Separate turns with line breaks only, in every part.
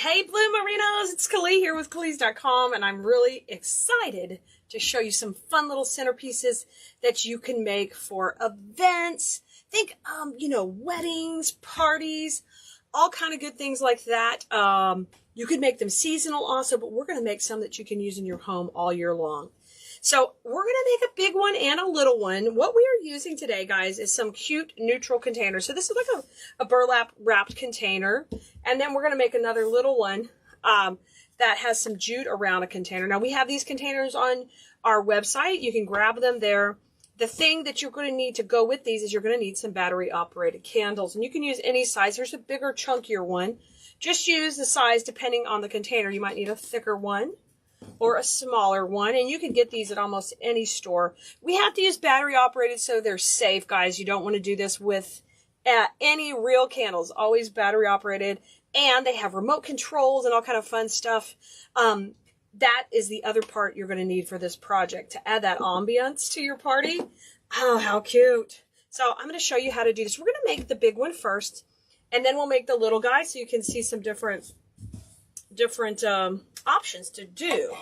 Hey Blue Marinos, it's Kali here with Kali's.com, and I'm really excited to show you some fun little centerpieces that you can make for events. Think, weddings, parties, all kind of good things like that. You could make them seasonal also, but we're going to make some that you can use in your home all year long. So we're going to make a big one and a little one. What we are using today, guys, is some cute neutral containers. So this is like a burlap wrapped container. And then we're going to make another little one that has some jute around a container. Now we have these containers on our website. You can grab them there. The thing that you're going to need to go with these is you're going to need some battery operated candles. And you can use any size. There's a bigger, chunkier one. Just use the size depending on the container. You might need a thicker one or a smaller one, and you can get these at almost any store. We have to use battery operated so they're safe, guys. You don't want to do this with any real candles. Always battery operated, and they have remote controls and all kind of fun stuff. That is the other part you're going to need for this project to add that ambiance to your party. Oh, how cute. So I'm going to show you how to do this. We're going to make the big one first, and then we'll make the little guy so you can see some different options to do.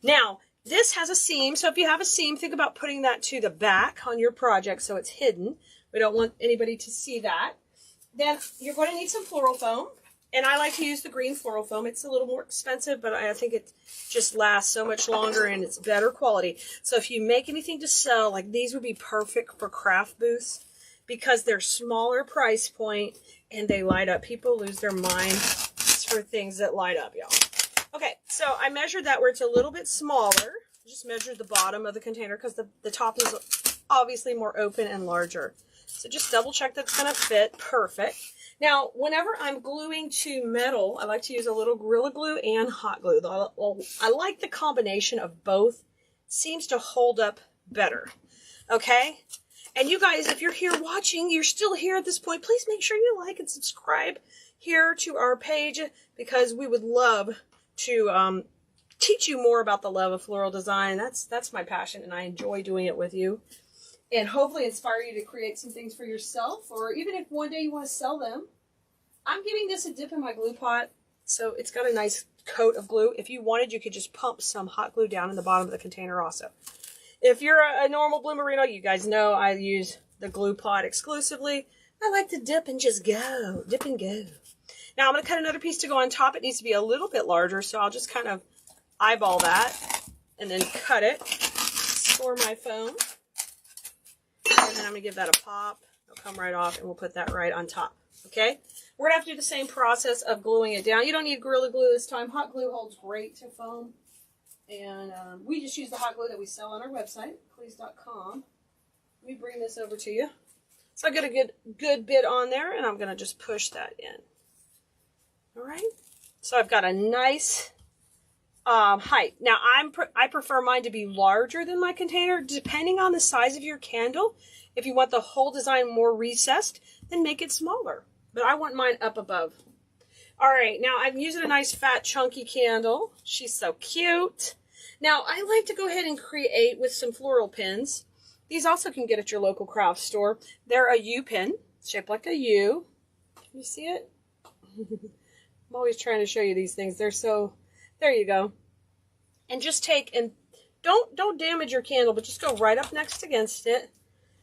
Now, this has a seam, so if you have a seam, think about putting that to the back on your project so it's hidden. We don't want anybody to see that. Then you're going to need some floral foam, and I like to use the green floral foam. It's a little more expensive, but I think it just lasts so much longer and it's better quality. So if you make anything to sell, like these would be perfect for craft booths because they're smaller price point and they light up. People lose their mind for things that light up, y'all. Okay, so I measured that where it's a little bit smaller. Just measured the bottom of the container because the top is obviously more open and larger. So just double check that's going to fit. Perfect. Now, whenever I'm gluing to metal, I like to use a little Gorilla Glue and hot glue. I like the combination of both. Seems to hold up better. Okay? And you guys, if you're here watching, you're still here at this point, please make sure you like and subscribe here to our page because we would love to teach you more about the love of floral design. That's my passion, and I enjoy doing it with you, and hopefully inspire you to create some things for yourself, or even if one day you want to sell them. I'm giving this a dip in my glue pot, so it's got a nice coat of glue. If you wanted, you could just pump some hot glue down in the bottom of the container also. If you're a normal Blue Merino, you guys know I use the glue pot exclusively. I like to dip and just go, dip and go. Now I'm going to cut another piece to go on top. It needs to be a little bit larger, so I'll just kind of eyeball that and then cut it. Store my foam. And then I'm going to give that a pop. It'll come right off, and we'll put that right on top. Okay? We're going to have to do the same process of gluing it down. You don't need Gorilla Glue this time. Hot glue holds great to foam. And we just use the hot glue that we sell on our website, Kali's.com. Let me bring this over to you. So I got a good bit on there, and I'm going to just push that in. All right, so I've got a nice height. Now, I prefer mine to be larger than my container, depending on the size of your candle. If you want the whole design more recessed, then make it smaller. But I want mine up above. All right, now I'm using a nice fat chunky candle. She's so cute. Now, I like to go ahead and create with some floral pins. These also can get at your local craft store. They're a U pin, shaped like a U. Can you see it? I'm always trying to show you these things. They're so, there you go. And just take, and don't damage your candle, but just go right up next against it.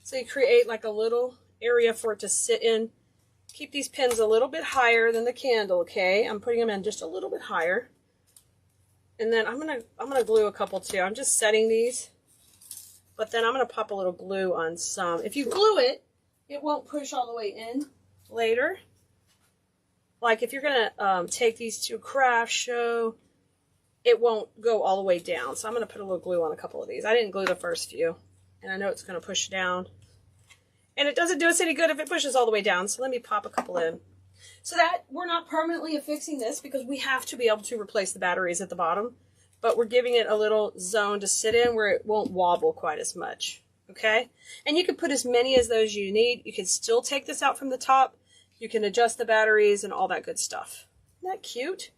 So you create like a little area for it to sit in. Keep these pins a little bit higher than the candle, okay? I'm putting them in just a little bit higher. And then I'm gonna glue a couple too. I'm just setting these, but then I'm gonna pop a little glue on some. If you glue it, it won't push all the way in later. Like if you're going to take these to a craft show, it won't go all the way down. So I'm going to put a little glue on a couple of these. I didn't glue the first few, and I know it's going to push down. And it doesn't do us any good if it pushes all the way down. So let me pop a couple in. So that we're not permanently affixing this because we have to be able to replace the batteries at the bottom. But we're giving it a little zone to sit in where it won't wobble quite as much. Okay? And you can put as many as those you need. You can still take this out from the top. You can adjust the batteries and all that good stuff. Isn't that cute?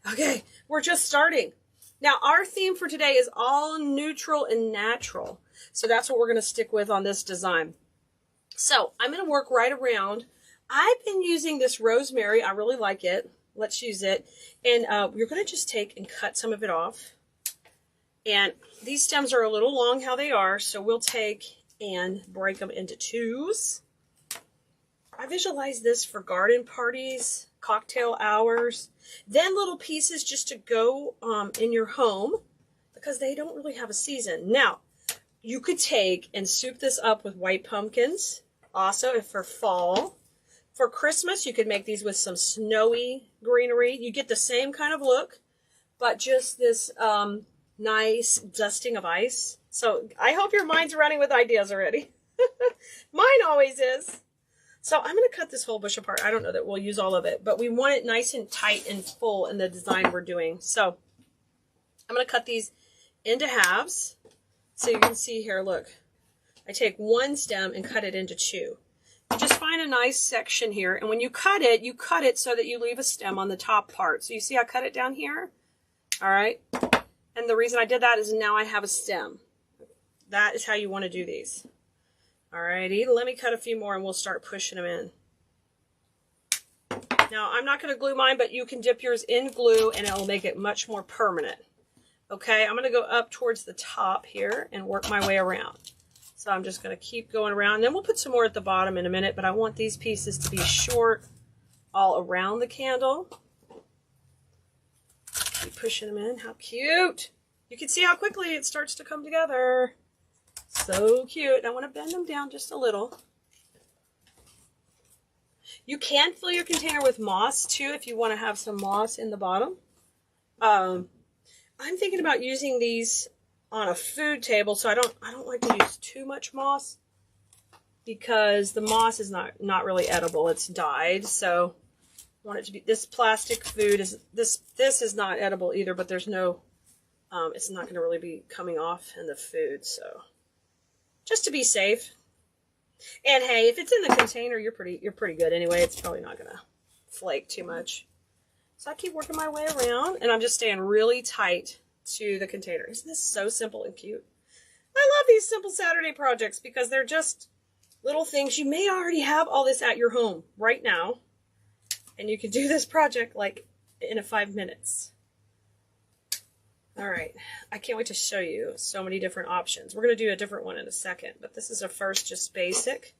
Okay, we're just starting. Now, our theme for today is all neutral and natural. So that's what we're going to stick with on this design. So I'm going to work right around. I've been using this rosemary. I really like it. let's use it. And you're going to just take and cut some of it off. And these stems are a little long how they are, so we'll take and break them into twos. I visualize this for garden parties, cocktail hours, then little pieces just to go in your home because they don't really have a season. Now, you could take and soup this up with white pumpkins, also for fall. For Christmas, you could make these with some snowy greenery. You get the same kind of look, but just this nice dusting of ice. So I hope your mind's running with ideas already. Mine always is. So I'm going to cut this whole bush apart. I don't know that we'll use all of it, but we want it nice and tight and full in the design we're doing. So I'm going to cut these into halves. So you can see here, look, I take one stem and cut it into two. You just find a nice section here. And when you cut it so that you leave a stem on the top part. So you see I cut it down here? All right. And the reason I did that is now I have a stem. That is how you want to do these. Alrighty, let me cut a few more and we'll start pushing them in. Now, I'm not going to glue mine, but you can dip yours in glue and it'll make it much more permanent. Okay, I'm going to go up towards the top here and work my way around. So I'm just going to keep going around. And then we'll put some more at the bottom in a minute, but I want these pieces to be short all around the candle. Keep pushing them in. How cute! You can see how quickly it starts to come together. So cute. I want to bend them down just a little. You can fill your container with moss too if you want to have some moss in the bottom. I'm thinking about using these on a food table, so I don't like to use too much moss because the moss is not really edible. It's dyed, so I want it to be this plastic food is this is not edible either, but there's no it's not going to really be coming off in the food, so just to be safe. And hey, if it's in the container, you're pretty good anyway. It's probably not gonna flake too much. So I keep working my way around, and I'm just staying really tight to the container. Isn't this so simple and cute? I love these simple Saturday projects because they're just little things. You may already have all this at your home right now, and you can do this project like in 5 minutes. All right, I can't wait to show you so many different options. We're going to do a different one in a second, but this is our first just basic.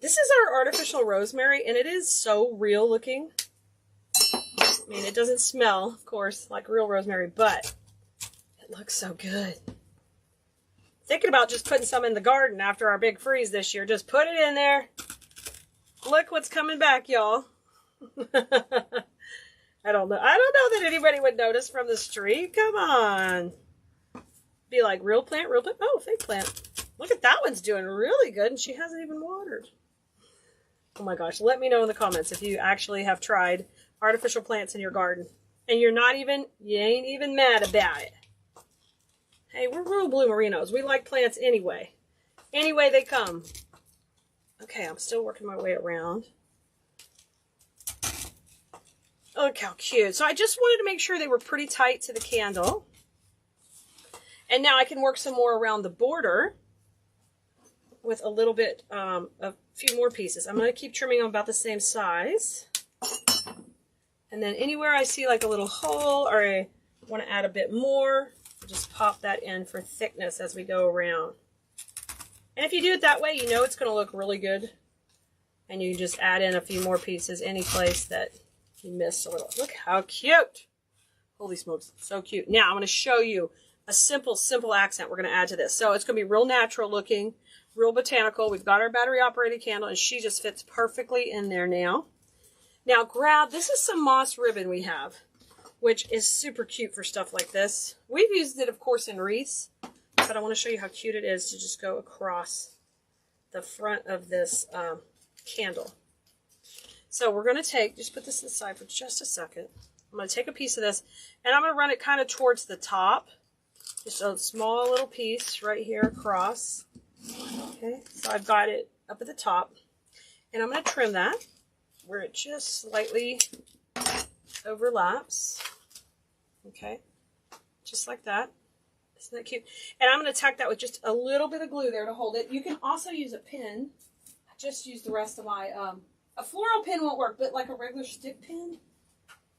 This is our artificial rosemary, and it is so real looking. I mean, it doesn't smell, of course, like real rosemary, but it looks so good. Thinking about just putting some in the garden after our big freeze this year. Just put it in there. Look what's coming back, y'all. I don't know that anybody would notice from the street. Come on. Be like, real plant, real plant. Oh, fake plant. Look at that one's doing really good, and she hasn't even watered. Oh my gosh. Let me know in the comments if you actually have tried artificial plants in your garden. And you ain't even mad about it. Hey, we're real blue merinos. We like plants anyway. Anyway they come. Okay, I'm still working my way around. Look how cute. So I just wanted to make sure they were pretty tight to the candle. And now I can work some more around the border with a little bit, a few more pieces. I'm going to keep trimming them about the same size. And then anywhere I see like a little hole or I want to add a bit more, I'll just pop that in for thickness as we go around. And if you do it that way, you know it's going to look really good. And you can just add in a few more pieces any place that you missed a little. Look how cute. Holy smokes, so cute. Now I'm going to show you a simple accent we're going to add to this. So it's going to be real natural looking, real botanical. We've got our battery operated candle and she just fits perfectly in there now. Now this is some moss ribbon we have, which is super cute for stuff like this. We've used it, of course, in wreaths, but I want to show you how cute it is to just go across the front of this candle. So we're going to just put this aside for just a second. I'm going to take a piece of this, and I'm going to run it kind of towards the top. Just a small little piece right here across. Okay, so I've got it up at the top. And I'm going to trim that where it just slightly overlaps. Okay, just like that. Isn't that cute? And I'm going to tack that with just a little bit of glue there to hold it. You can also use a pin. I just used the rest of my... a floral pin won't work, but like a regular stick pin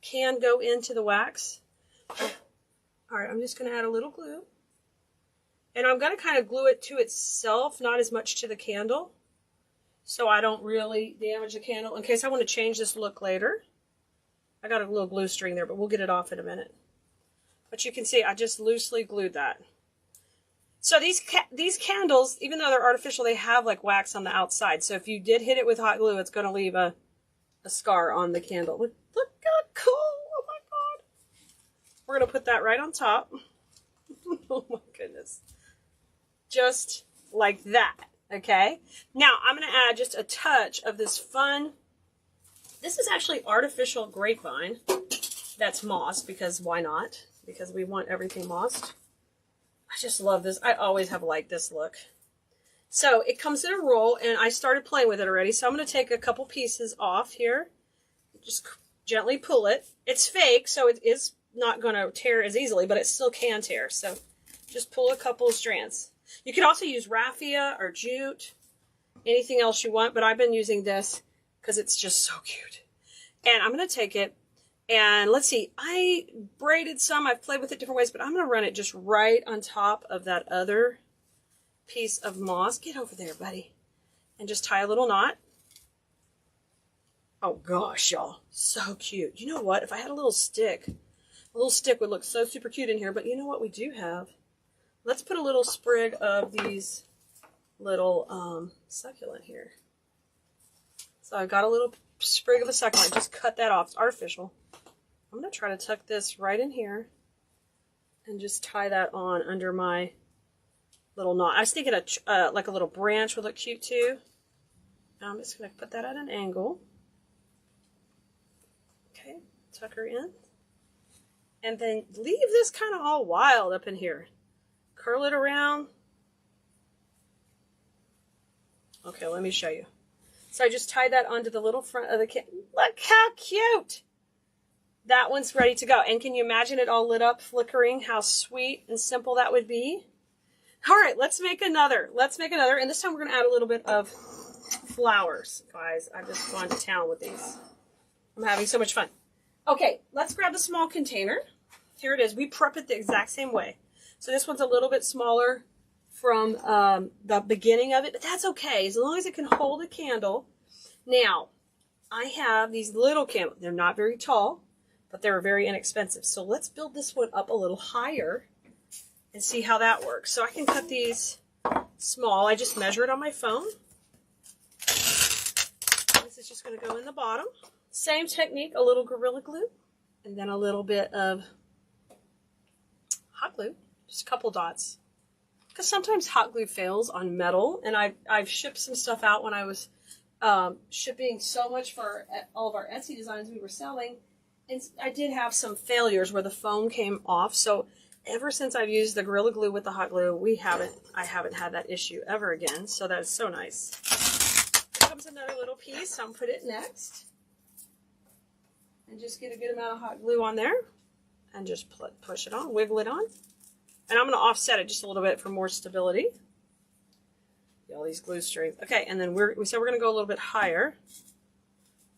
can go into the wax. All right, I'm just going to add a little glue. And I'm going to kind of glue it to itself, not as much to the candle, so I don't really damage the candle in case I want to change this look later. I got a little glue string there, but we'll get it off in a minute. But you can see I just loosely glued that. So these candles, even though they're artificial, they have like wax on the outside. So if you did hit it with hot glue, it's going to leave a scar on the candle. Look how cool. Oh my God. We're going to put that right on top. Oh my goodness. Just like that. Okay. Now I'm going to add just a touch of this fun. This is actually artificial grapevine. That's moss, because why not? Because we want everything mossed. I just love this. I always have liked this look. So it comes in a roll, and I started playing with it already. So I'm going to take a couple pieces off here. Just gently pull it. It's fake, so it is not going to tear as easily, but it still can tear. So just pull a couple of strands. You can also use raffia or jute, anything else you want, but I've been using this because it's just so cute. And I'm going to take it. And let's see, I braided some, I've played with it different ways, but I'm going to run it just right on top of that other piece of moss. Get over there, buddy. And just tie a little knot. Oh gosh, y'all, so cute. You know what, if I had a little stick would look so super cute in here, but you know what we do have? Let's put a little sprig of these little succulent here. So I've got a little sprig of a succulent, just cut that off, it's artificial. I'm going to try to tuck this right in here and just tie that on under my little knot. I was thinking like a little branch would look cute too. Now I'm just going to put that at an angle. Okay, tuck her in. And then leave this kind of all wild up in here. Curl it around. Okay, let me show you. So I just tied that onto the little front of the kit. Look how cute! That one's ready to go. And can you imagine it all lit up, flickering? How sweet and simple that would be. All right, let's make another. Let's make another. And this time we're going to add a little bit of flowers. Guys, I've just gone to town with these. I'm having so much fun. Okay, let's grab the small container. Here it is. We prep it the exact same way. So this one's a little bit smaller from the beginning of it, but that's okay as long as it can hold a candle. Now, I have these little candles. They're not very tall, but they're very inexpensive. So let's build this one up a little higher and see how that works. So I can cut these small. I just measure it on my phone. This is just going to go in the bottom. Same technique, a little Gorilla Glue, and then a little bit of hot glue, just a couple dots. Because sometimes hot glue fails on metal, and I've shipped some stuff out when I was shipping so much for all of our Etsy designs we were selling. And I did have some failures where the foam came off. So ever since I've used the Gorilla Glue with the hot glue, I haven't had that issue ever again. So that is so nice. Here comes another little piece. I'm going to put it next. And just get a good amount of hot glue on there. And just push it on, wiggle it on. And I'm going to offset it just a little bit for more stability. All these glue strings. Okay, and then we said we're going to go a little bit higher.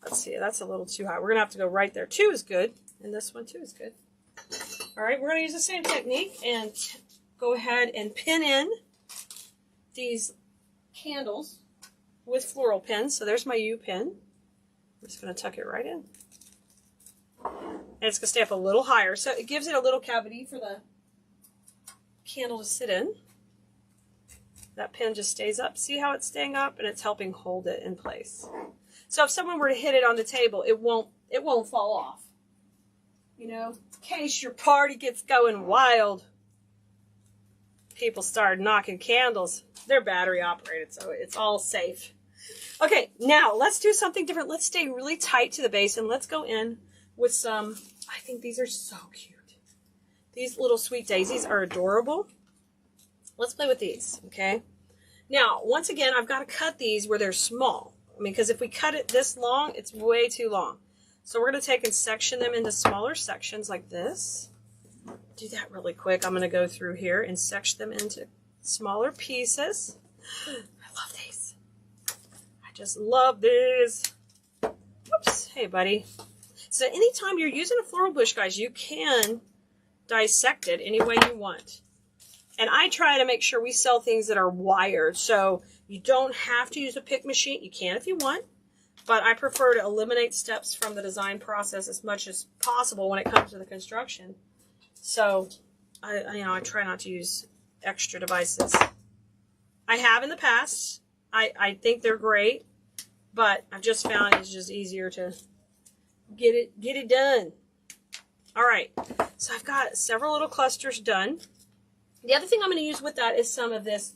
Let's see, that's a little too high. We're going to have to go right there. 2 is good, and this one too is good. All right, we're going to use the same technique and go ahead and pin in these candles with floral pins. So there's my U pin. I'm just going to tuck it right in. And it's going to stay up a little higher. So it gives it a little cavity for the candle to sit in. That pin just stays up. See how it's staying up? And it's helping hold it in place. So if someone were to hit it on the table, it won't fall off. You know, in case your party gets going wild. People start knocking candles. They're battery operated, so it's all safe. Okay, now let's do something different. Let's stay really tight to the base, and let's go in with some, I think these are so cute. These little sweet daisies are adorable. Let's play with these, okay? Now, once again, I've got to cut these where they're small. I mean, because if we cut it this long, it's way too long. So we're going to take and section them into smaller sections like this. Do that really quick. I'm going to go through here and section them into smaller pieces. I love these. I just love these. Whoops. Hey, buddy. So anytime you're using a floral bush, guys, you can dissect it any way you want. And I try to make sure we sell things that are wired, so you don't have to use a pick machine. You can if you want, but I prefer to eliminate steps from the design process as much as possible when it comes to the construction. So I try not to use extra devices. I have in the past. I think they're great, but I've just found it's just easier to get it done. All right, so I've got several little clusters done. The other thing I'm going to use with that is some of this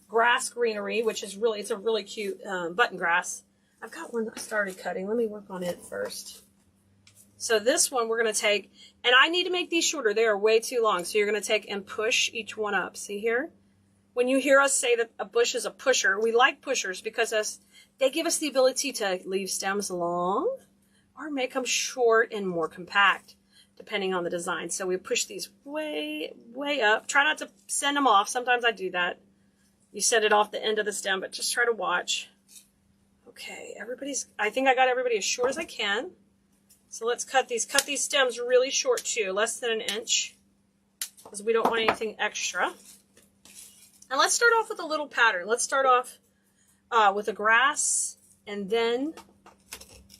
grass greenery, which is it's a really cute button grass. I've got one that I started cutting. Let me work on it first. So this one we're going to take, and I need to make these shorter. They are way too long. So you're going to take and push each one up. See here? When you hear us say that a bush is a pusher, we like pushers because they give us the ability to leave stems long or make them short and more compact, depending on the design. So we push these way, way up. Try not to send them off. Sometimes I do that. You send it off the end of the stem, but just try to watch. Okay, I think I got everybody as short as I can. So let's cut these stems really short too, less than 1 inch, because we don't want anything extra. And let's start off with a little pattern. Let's start off with a grass and then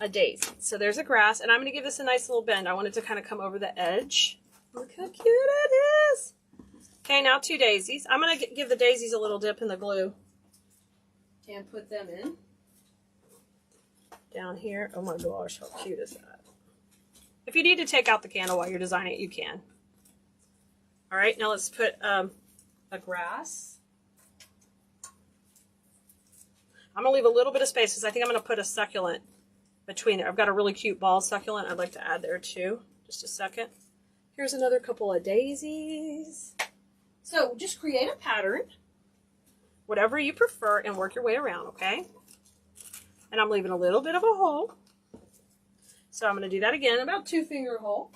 a daisy. So there's a grass, and I'm going to give this a nice little bend. I want it to kind of come over the edge. Look how cute it is. Okay, now 2 daisies. I'm going to give the daisies a little dip in the glue and put them in down here. Oh my gosh, how cute is that? If you need to take out the candle while you're designing it, you can. All right, now let's put a grass. I'm going to leave a little bit of space because I think I'm going to put a succulent between there. I've got a really cute ball succulent I'd like to add there too. Just a second. Here's another couple of daisies. So just create a pattern, whatever you prefer, and work your way around, okay? And I'm leaving a little bit of a hole. So I'm going to do that again, about 2-finger hole.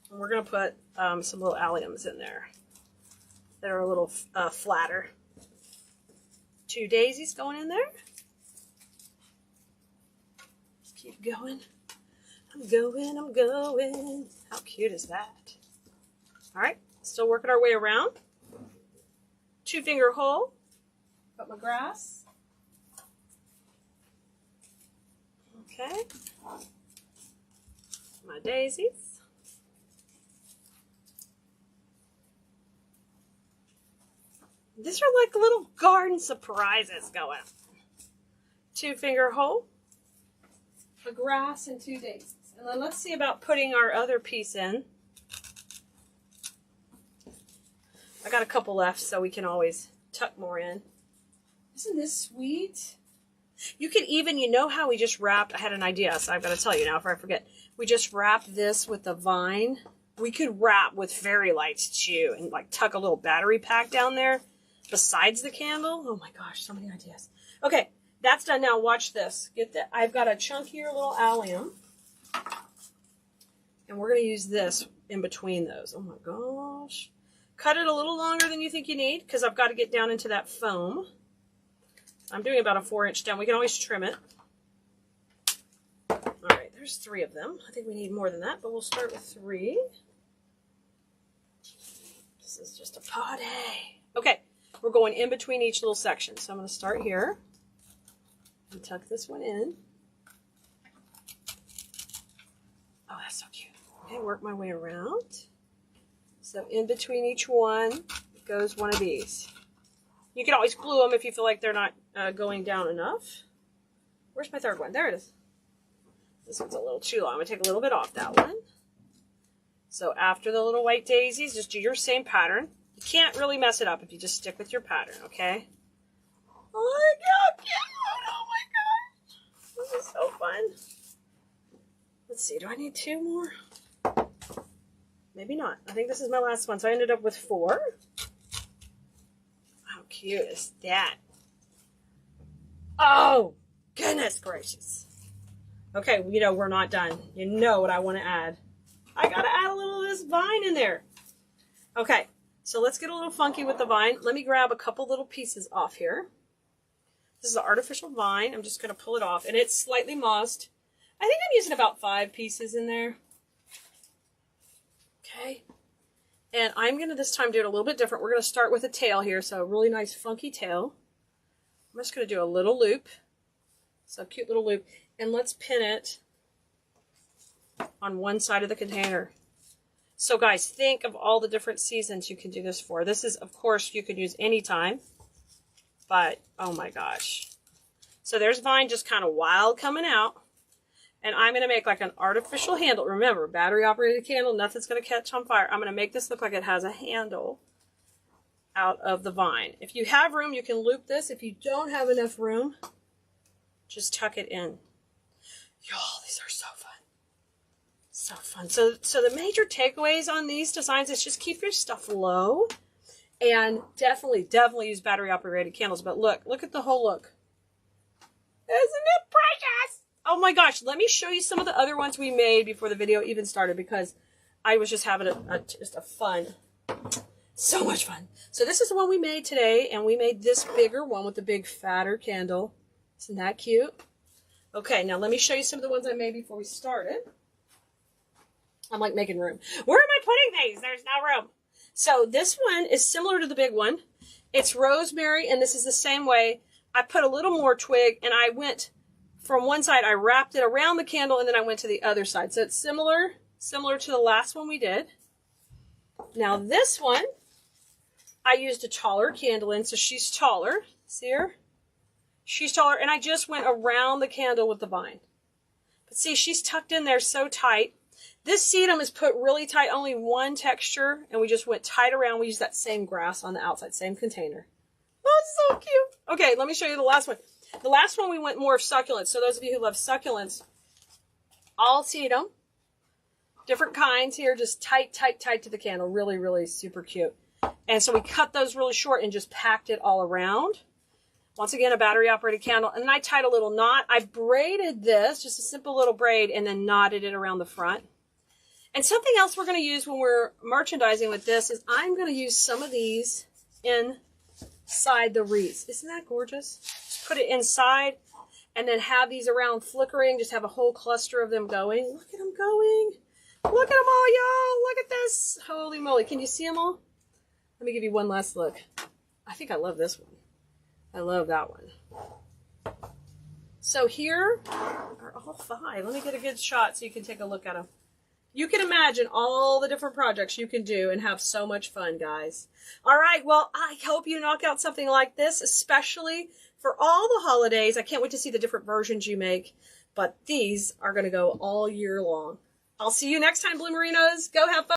And we're going to put some little alliums in there that are a little flatter. 2 daisies going in there. Just keep going. I'm going. How cute is that? All right, still working our way around. 2-finger hole. Put my grass. Okay. My daisies. These are like little garden surprises going. 2-finger hole, a grass, and 2 daisies. And then let's see about putting our other piece in. I got a couple left, so we can always tuck more in. Isn't this sweet? You could even, you know how we just wrapped, I had an idea, so I've got to tell you now before I forget. We just wrapped this with the vine. We could wrap with fairy lights too and like tuck a little battery pack down there besides the candle. Oh my gosh, so many ideas. Okay, that's done now. Watch this. Get that. I've got a chunkier little allium. And we're going to use this in between those. Oh my gosh. Cut it a little longer than you think you need because I've got to get down into that foam. I'm doing about a 4-inch stem. We can always trim it. All right, there's 3 of them. I think we need more than that, but we'll start with 3. This is just a party. Okay, we're going in between each little section. So I'm going to start here and tuck this one in. Oh, that's so cute. Okay, work my way around. So in between each one goes one of these. You can always glue them if you feel like they're not going down enough. Where's my 3rd one? There it is. This one's a little too long. I'm going to take a little bit off that one. So after the little white daisies, just do your same pattern. You can't really mess it up if you just stick with your pattern, okay? Oh my God, cute! Oh my gosh! This is so fun. Let's see, do I need 2 more? Maybe not. I think this is my last one. So I ended up with 4. How cute is that? Oh, goodness gracious. Okay, you know, we're not done. You know what I want to add. I got to add a little of this vine in there. Okay, so let's get a little funky with the vine. Let me grab a couple little pieces off here. This is an artificial vine. I'm just going to pull it off. And it's slightly mossed. I think I'm using about 5 pieces in there. Okay. And I'm going to this time do it a little bit different. We're going to start with a tail here. So a really nice funky tail. I'm just going to do a little loop. So a cute little loop. And let's pin it on one side of the container. So guys, think of all the different seasons you can do this for. This is, of course, you could use any time. But, oh my gosh. So there's vine just kind of wild coming out. And I'm going to make like an artificial handle. Remember, battery operated candle, nothing's going to catch on fire. I'm going to make this look like it has a handle out of the vine. If you have room, you can loop this. If you don't have enough room, just tuck it in. Y'all, these are so fun. So fun. So the major takeaways on these designs is just keep your stuff low. And definitely use battery operated candles. But look at the whole look. Isn't it precious? Oh my gosh, let me show you some of the other ones we made before the video even started because I was just having just a fun, so much fun. So this is the one we made today, and we made this bigger one with the big fatter candle. Isn't that cute? Okay, now let me show you some of the ones I made before we started. I'm like making room. Where am I putting these? There's no room. So this one is similar to the big one. It's rosemary, and this is the same way. I put a little more twig, and I went from one side, I wrapped it around the candle, and then I went to the other side. So it's similar to the last one we did. Now this one, I used a taller candle in, so she's taller. See her? She's taller, and I just went around the candle with the vine. But see, she's tucked in there so tight. This sedum is put really tight, only one texture, and we just went tight around. We used that same grass on the outside, same container. Oh, so cute. Okay, let me show you the last one. The last one we went more of succulents. So those of you who love succulents, all sedum, different kinds here, just tight to the candle. Really, really super cute. And so we cut those really short and just packed it all around. Once again, a battery operated candle. And then I tied a little knot. I braided this, just a simple little braid, and then knotted it around the front. And something else we're going to use when we're merchandising with this is I'm going to use some of these inside the wreaths. Isn't that gorgeous? Just put it inside and then have these around flickering. Just have a whole cluster of them going. Look at them going. Look at them all, y'all. Look at this. Holy moly. Can you see them all? Let me give you one last look. I think I love this one. I love that one. So here are all 5. Let me get a good shot so you can take a look at them. You can imagine all the different projects you can do and have so much fun, guys. All right, well, I hope you knock out something like this, especially for all the holidays. I can't wait to see the different versions you make, but these are going to go all year long. I'll see you next time, Bloomerinos. Go have fun.